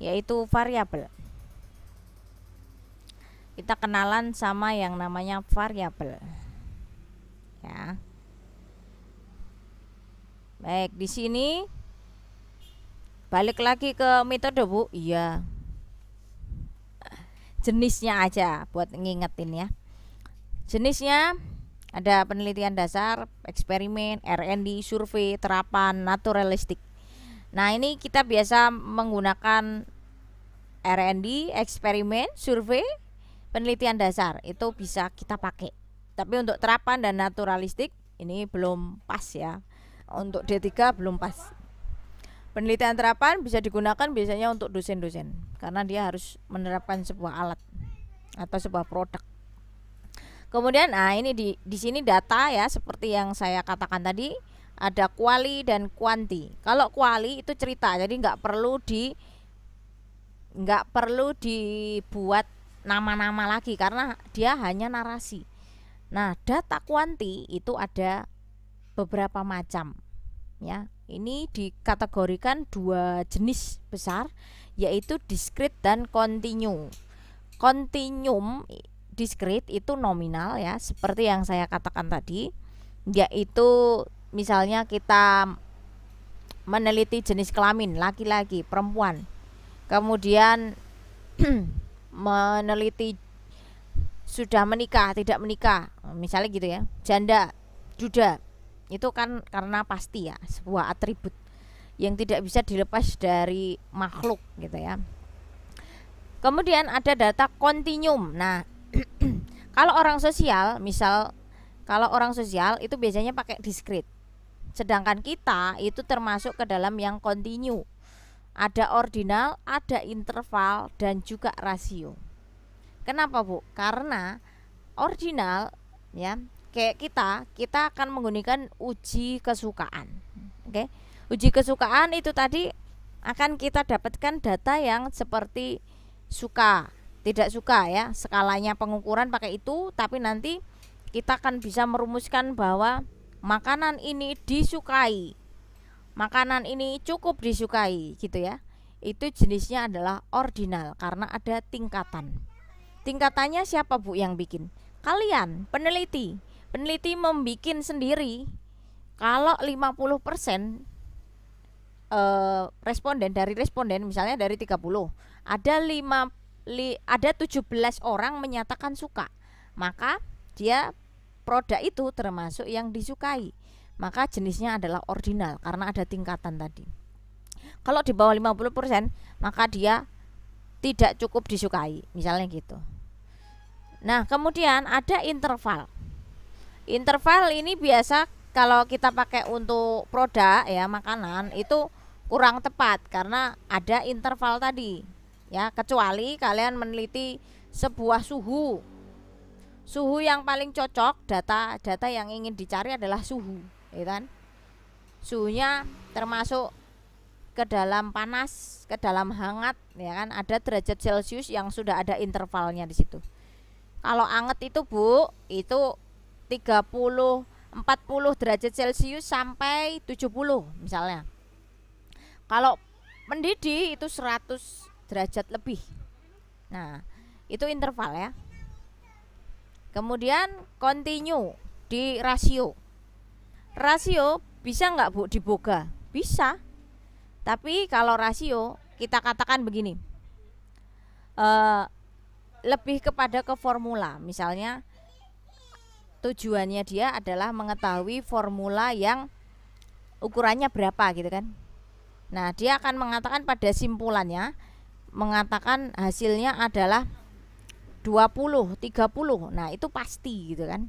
yaitu variabel. Kita kenalan sama yang namanya variabel. Ya. Baik, di sini balik lagi ke metode, Bu. Iya. Jenisnya aja buat ngingetin ya. Jenisnya ada penelitian dasar, eksperimen, R&D, survei, terapan, naturalistik. Nah, ini kita biasa menggunakan R&D, eksperimen, survei, penelitian dasar. Itu bisa kita pakai. Tapi untuk terapan dan naturalistik ini belum pas ya. Untuk D3 belum pas. Penelitian terapan bisa digunakan biasanya untuk dosen-dosen karena dia harus menerapkan sebuah alat atau sebuah produk. Kemudian ini di sini data ya, seperti yang saya katakan tadi, ada kuali dan kuanti. Kalau kuali itu cerita, jadi nggak perlu dibuat nama-nama lagi karena dia hanya narasi. Nah, data kuanti itu ada beberapa macam ya. Ini dikategorikan dua jenis besar, yaitu discrete dan continue. Continuum discrete itu nominal ya, seperti yang saya katakan tadi, yaitu misalnya kita meneliti jenis kelamin laki-laki, perempuan, kemudian meneliti sudah menikah, tidak menikah, misalnya gitu ya, janda, duda. Itu kan karena pasti ya, sebuah atribut yang tidak bisa dilepas dari makhluk gitu ya. Kemudian ada data kontinum. Nah, kalau orang sosial, kalau orang sosial itu biasanya pakai discrete. Sedangkan kita itu termasuk ke dalam yang kontinu. Ada ordinal, ada interval, dan juga rasio. Kenapa, Bu? Karena ordinal ya, kayak kita akan menggunakan uji kesukaan. Oke. Uji kesukaan itu tadi akan kita dapatkan data yang seperti suka, tidak suka ya, skalanya pengukuran pakai itu, tapi nanti kita akan bisa merumuskan bahwa makanan ini disukai, makanan ini cukup disukai gitu ya. Itu jenisnya adalah ordinal karena ada tingkatan. Tingkatannya siapa, Bu, yang bikin? Kalian, peneliti. Peneliti membikin sendiri. Kalau 50% responden misalnya dari 30, ada 17 orang menyatakan suka, maka dia produk itu termasuk yang disukai, maka jenisnya adalah ordinal karena ada tingkatan tadi. Kalau di bawah 50%, maka dia tidak cukup disukai, misalnya gitu. Nah, kemudian ada interval. Interval ini biasa kalau kita pakai untuk produk ya, makanan, itu kurang tepat karena ada interval tadi ya, kecuali kalian meneliti sebuah suhu yang paling cocok. Data yang ingin dicari adalah suhu ya kan, suhunya termasuk ke dalam panas, ke dalam hangat ya kan, ada derajat Celcius yang sudah ada intervalnya di situ. Kalau anget itu, Bu, itu 30 40 derajat Celcius sampai 70 misalnya. Kalau mendidih itu 100 derajat lebih. Nah, itu interval ya. Kemudian continue di rasio. Rasio bisa nggak, Bu, diboga? Bisa. Tapi kalau rasio kita katakan begini, lebih kepada ke formula. Misalnya tujuannya dia adalah mengetahui formula yang ukurannya berapa gitu kan. Nah, dia akan mengatakan pada simpulannya, mengatakan hasilnya adalah 20, 30. Nah, itu pasti gitu kan.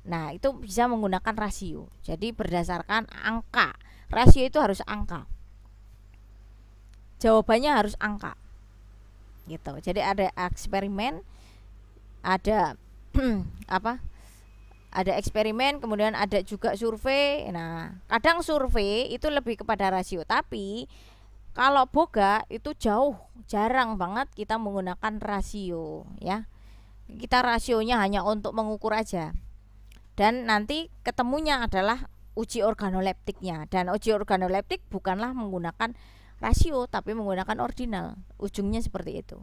Nah, itu bisa menggunakan rasio. Jadi berdasarkan angka. Rasio itu harus angka. Jawabannya harus angka. Gitu. Jadi ada eksperimen, ada ada eksperimen, kemudian ada juga survei. Nah, kadang survei itu lebih kepada rasio, tapi kalau boga itu jarang banget kita menggunakan rasio ya. Kita rasionya hanya untuk mengukur aja. Dan nanti ketemunya adalah uji organoleptiknya, dan uji organoleptik bukanlah menggunakan rasio tapi menggunakan ordinal. Ujungnya seperti itu.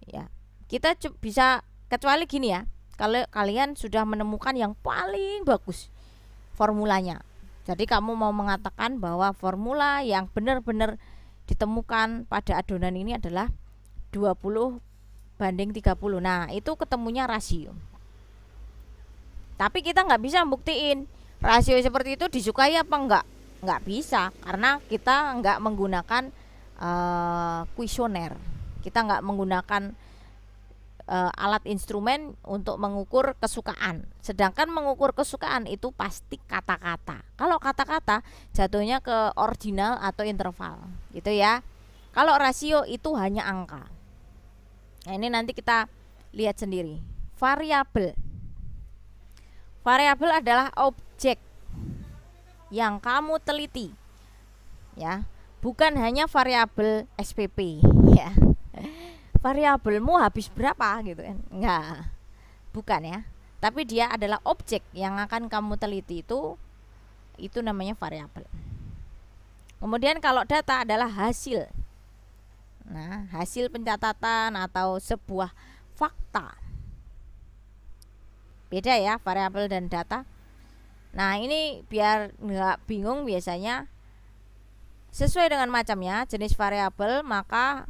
Ya. Kita bisa, kecuali gini ya. Kalau kalian sudah menemukan yang paling bagus formulanya. Jadi kamu mau mengatakan bahwa formula yang benar-benar ditemukan pada adonan ini adalah 20:30. Nah, itu ketemunya rasio. Tapi kita nggak bisa buktiin rasio seperti itu disukai apa nggak bisa, karena kita nggak menggunakan kuesioner, kita nggak menggunakan alat instrumen untuk mengukur kesukaan. Sedangkan mengukur kesukaan itu pasti kata-kata. Kalau kata-kata jatuhnya ke ordinal atau interval, gitu ya. Kalau rasio itu hanya angka. Nah, ini nanti kita lihat sendiri. Variabel. Variabel adalah objek yang kamu teliti, ya, bukan hanya variabel SPP, ya. Variabelmu habis berapa gitu kan? Enggak, bukan ya. Tapi dia adalah objek yang akan kamu teliti, itu namanya variabel. Kemudian kalau data adalah hasil. Nah, hasil pencatatan atau sebuah fakta. Beda ya variabel dan data. Nah, ini biar nggak bingung, biasanya sesuai dengan macamnya jenis variabel, maka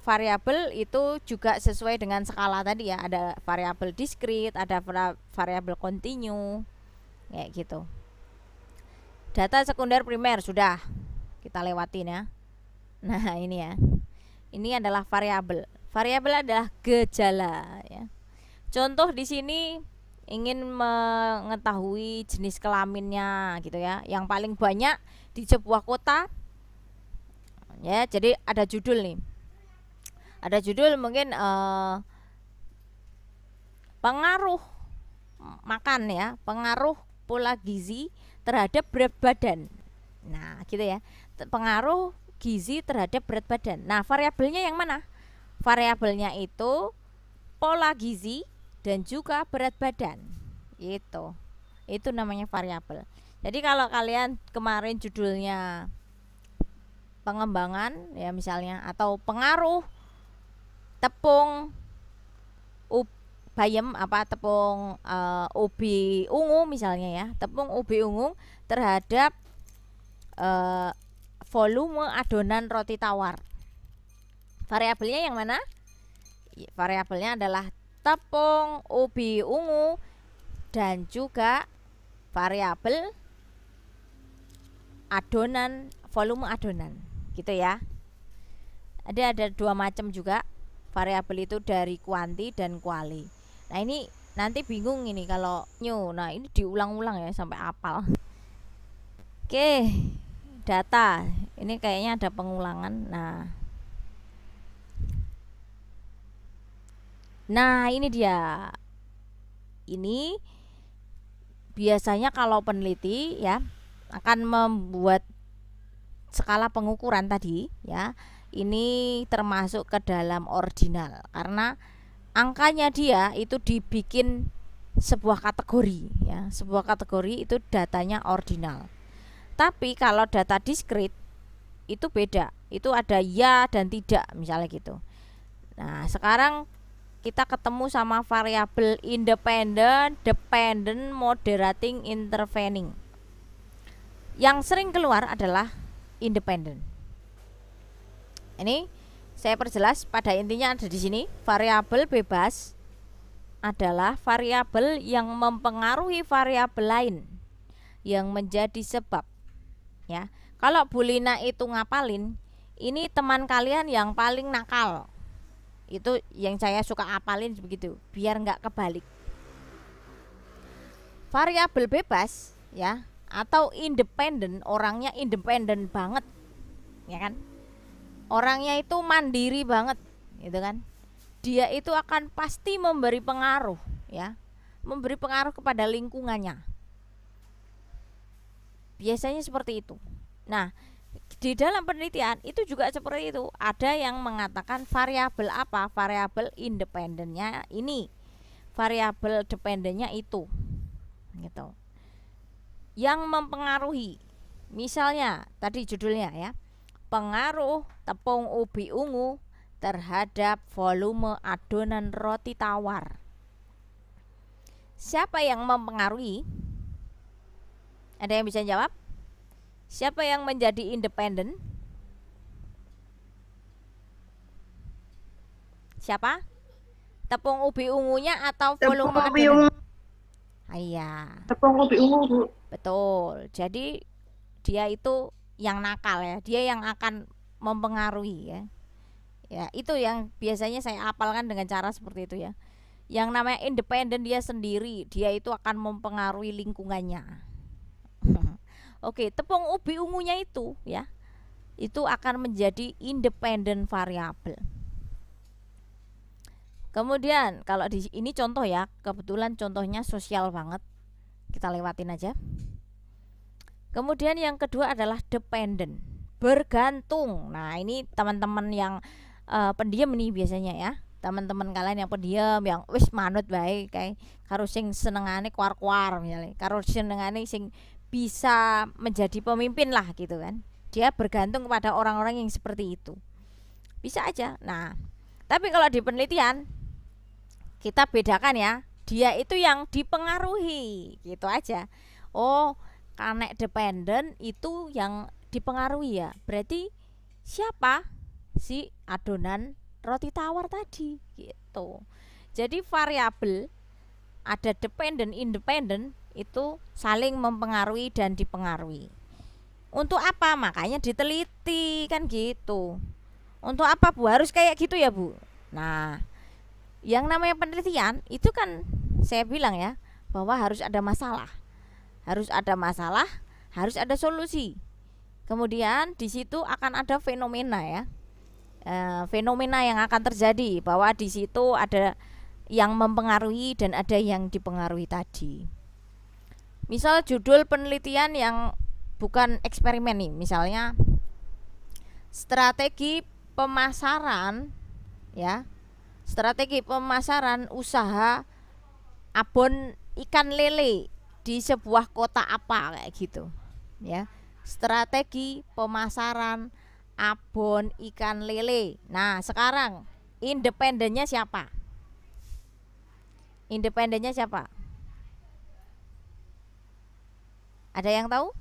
variabel itu juga sesuai dengan skala tadi ya. Ada variabel diskrit, ada variabel kontinu, kayak gitu. Data sekunder primer sudah kita lewatin ya. Nah, ini ya. Ini adalah variabel. Variabel adalah gejala ya. Contoh di sini ingin mengetahui jenis kelaminnya gitu ya. Yang paling banyak di sebuah kota. Ya, jadi ada judul nih. Ada judul mungkin pengaruh makan ya, pengaruh pola gizi terhadap berat badan. Nah, gitu ya. Pengaruh gizi terhadap berat badan. Nah, variabelnya yang mana? Variabelnya itu pola gizi dan juga berat badan. Itu namanya variabel. Jadi kalau kalian kemarin judulnya pengembangan ya misalnya, atau pengaruh tepung bayam tepung ubi ungu misalnya ya, tepung ubi ungu terhadap volume adonan roti tawar. Variabelnya yang mana? Variabelnya adalah tepung ubi ungu dan juga variabel adonan, volume adonan, gitu ya. Ada dua macam juga variabel itu, dari kuanti dan kuali. Nah, ini nanti bingung ini kalau new. Nah, ini diulang-ulang ya sampai hafal. Oke, data. Ini kayaknya ada pengulangan. Nah, ini dia. Ini biasanya kalau peneliti ya akan membuat skala pengukuran tadi ya. Ini termasuk ke dalam ordinal karena angkanya dia itu dibikin sebuah kategori ya. Sebuah kategori itu datanya ordinal. Tapi kalau data diskrit itu beda. Itu ada ya dan tidak misalnya gitu. Nah, sekarang kita ketemu sama variabel independent, dependent, moderating, intervening. Yang sering keluar adalah independent. Ini saya perjelas, pada intinya ada di sini. Variabel bebas adalah variabel yang mempengaruhi variabel lain yang menjadi sebab ya. Kalau Bu Lina itu ngapalin, ini teman kalian yang paling nakal. Itu yang saya suka apalin begitu, biar nggak kebalik. Variabel bebas ya, atau independen, orangnya independen banget ya kan, orangnya itu mandiri banget gitu kan, dia itu akan pasti memberi pengaruh ya, memberi pengaruh kepada lingkungannya, biasanya seperti itu. Nah, di dalam penelitian itu juga seperti itu. Ada yang mengatakan variabel apa, variabel independennya ini, variabel dependennya itu gitu, yang mempengaruhi Misalnya tadi judulnya ya, pengaruh tepung ubi ungu terhadap volume adonan roti tawar. Siapa yang mempengaruhi? Ada yang bisa jawab? Siapa yang menjadi independen? Siapa? Tepung ubi ungunya atau volume Tepung ubi adonan? ungu. Iya, Tepung ubi ungu, Bu. betul. Jadi dia itu yang nakal ya, dia yang akan mempengaruhi ya. Ya, itu yang biasanya saya apalkan dengan cara seperti itu ya. Yang namanya independen dia sendiri, dia itu akan mempengaruhi lingkungannya. Oke, tepung ubi ungunya itu ya, itu akan menjadi independen variabel. Kemudian kalau di ini contoh ya, kebetulan contohnya sosial banget, kita lewatin aja. Kemudian yang kedua adalah dependent, bergantung. Nah ini teman-teman yang pendiam nih biasanya ya, teman-teman kalian yang pendiam, yang wis manut baik kayak karo sing senengane kuar-kuar misalnya, karo senengane sing bisa menjadi pemimpin lah gitu kan. Dia bergantung kepada orang-orang yang seperti itu. Bisa aja. Nah, tapi kalau di penelitian kita bedakan ya, dia itu yang dipengaruhi gitu aja. Oh, karena dependen itu yang dipengaruhi ya, berarti siapa? Si adonan roti tawar tadi gitu. Jadi variabel ada dependen independen itu saling mempengaruhi dan dipengaruhi. Untuk apa? Makanya diteliti kan gitu. Untuk apa Bu? Harus kayak gitu ya Bu. Nah, yang namanya penelitian itu kan saya bilang ya, bahwa harus ada masalah. Harus ada masalah, harus ada solusi. Kemudian di situ akan ada fenomena ya. Fenomena yang akan terjadi bahwa di situ ada yang mempengaruhi dan ada yang dipengaruhi tadi. Misal judul penelitian yang bukan eksperimen nih, misalnya strategi pemasaran ya. Strategi pemasaran usaha abon ikan lele di sebuah kota apa kayak gitu ya. Strategi pemasaran abon ikan lele. Nah sekarang independennya siapa? Independennya siapa? Ada yang tahu?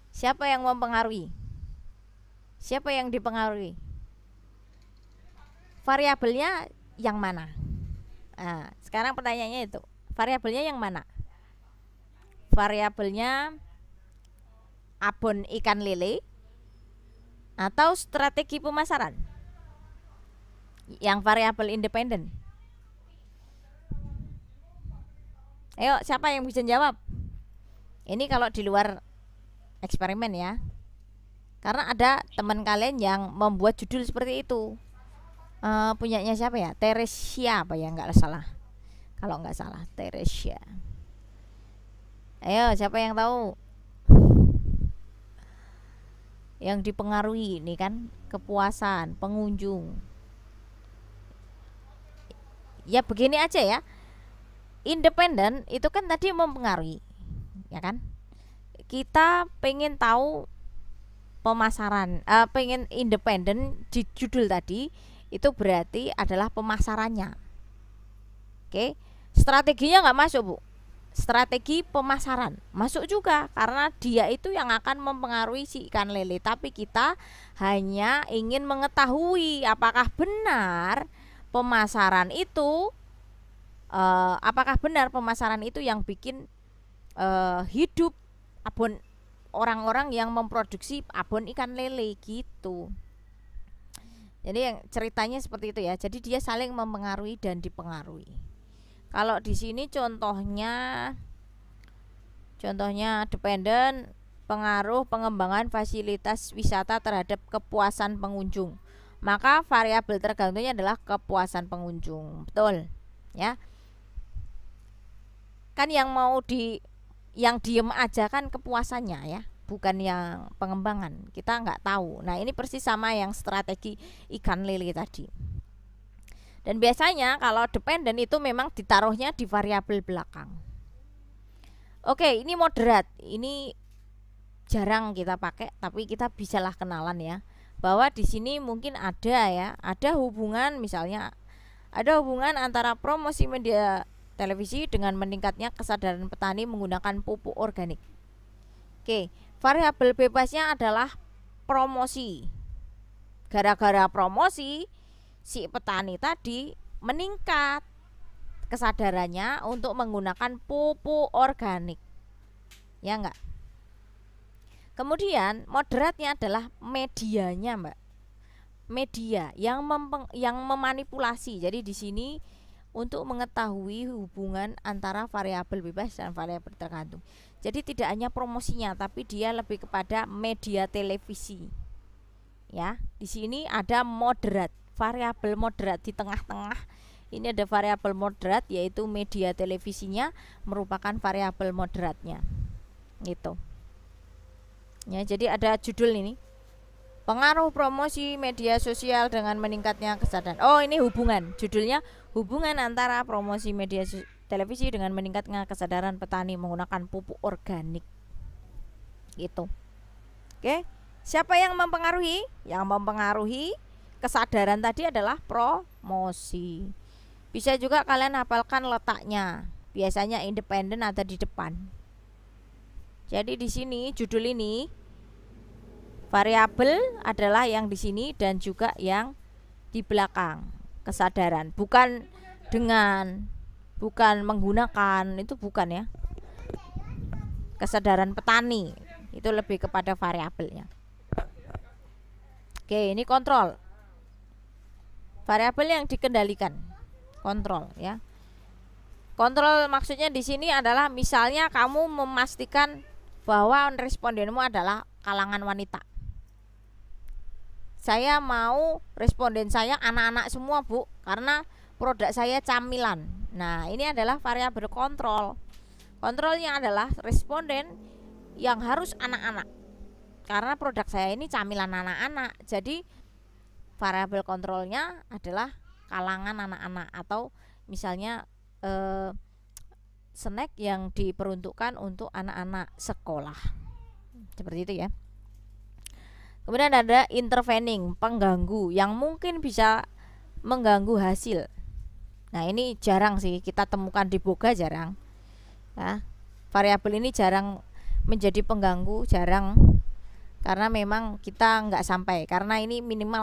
Siapa yang mempengaruhi? Siapa yang dipengaruhi? Variabelnya yang mana? Nah, sekarang pertanyaannya itu, variabelnya yang mana? Variabelnya abon ikan lele atau strategi pemasaran? Yang variabel independen. Ayo, siapa yang bisa jawab? Ini kalau di luar eksperimen ya. Karena ada teman kalian yang membuat judul seperti itu. Punyanya siapa ya? Teresia apa ya, nggak salah. Kalau nggak salah Teresia. Ayo, siapa yang tahu? Yang dipengaruhi ini kan kepuasan pengunjung. Ya begini aja ya. Independen itu kan tadi mempengaruhi, ya kan? Kita pengen tahu pemasaran, pengen independen di judul tadi itu berarti adalah pemasarannya. Oke, strateginya nggak masuk Bu. Strategi pemasaran masuk juga karena dia itu yang akan mempengaruhi si ikan lele. Tapi kita hanya ingin mengetahui apakah benar pemasaran itu, apakah benar pemasaran itu yang bikin hidup abon orang-orang yang memproduksi abon ikan lele gitu. Jadi yang ceritanya seperti itu ya. Jadi dia saling mempengaruhi dan dipengaruhi. Kalau di sini contohnya dependen pengaruh pengembangan fasilitas wisata terhadap kepuasan pengunjung. Maka variabel tergantungnya adalah kepuasan pengunjung. Betul, ya. Kan yang diem aja kan kepuasannya ya, bukan yang pengembangan. Kita nggak tahu. Nah, ini persis sama yang strategi ikan lele tadi. Dan biasanya kalau dependen itu memang ditaruhnya di variabel belakang. Oke, ini moderat. Ini jarang kita pakai, tapi kita bisalah kenalan ya, bahwa di sini mungkin ada ya, ada hubungan, misalnya ada hubungan antara promosi media televisi dengan meningkatnya kesadaran petani menggunakan pupuk organik. Oke, variabel bebasnya adalah promosi. Gara-gara promosi, si petani tadi meningkat kesadarannya untuk menggunakan pupuk organik. Ya enggak? Kemudian moderatnya adalah medianya, Mbak. Media yang memanipulasi. Jadi di sini untuk mengetahui hubungan antara variabel bebas dan variabel tergantung. Jadi tidak hanya promosinya, tapi dia lebih kepada media televisi. Ya, di sini ada moderat, variabel moderat di tengah-tengah. Ini ada variabel moderat, yaitu media televisinya merupakan variabel moderatnya. Gitu. Ya, jadi ada judul ini. Pengaruh promosi media sosial dengan meningkatnya kesadaran. Oh, ini hubungan. Judulnya hubungan antara promosi media televisi dengan meningkatnya kesadaran petani menggunakan pupuk organik. Gitu. Oke. Siapa yang mempengaruhi? Yang mempengaruhi kesadaran tadi adalah promosi. Bisa juga kalian hafalkan letaknya. Biasanya independen atau di depan. Jadi di sini judul ini variabel adalah yang di sini dan juga yang di belakang. Kesadaran, bukan menggunakan, itu bukan ya. Kesadaran petani itu lebih kepada variabelnya. Oke, ini kontrol. Variabel yang dikendalikan. Kontrol ya. Kontrol maksudnya di sini adalah misalnya kamu memastikan bahwa respondenmu adalah kalangan wanita. Saya mau responden saya anak-anak semua, Bu, karena produk saya camilan. Nah, ini adalah variabel kontrol. Kontrolnya adalah responden yang harus anak-anak. Karena produk saya ini camilan anak-anak. Jadi variabel kontrolnya adalah kalangan anak-anak, atau misalnya snack yang diperuntukkan untuk anak-anak sekolah. Seperti itu ya. Kemudian ada intervening, pengganggu yang mungkin bisa mengganggu hasil. Nah, ini jarang sih kita temukan di Boga, jarang. Ya, variabel ini jarang menjadi pengganggu, jarang, karena memang kita nggak sampai, karena ini minimal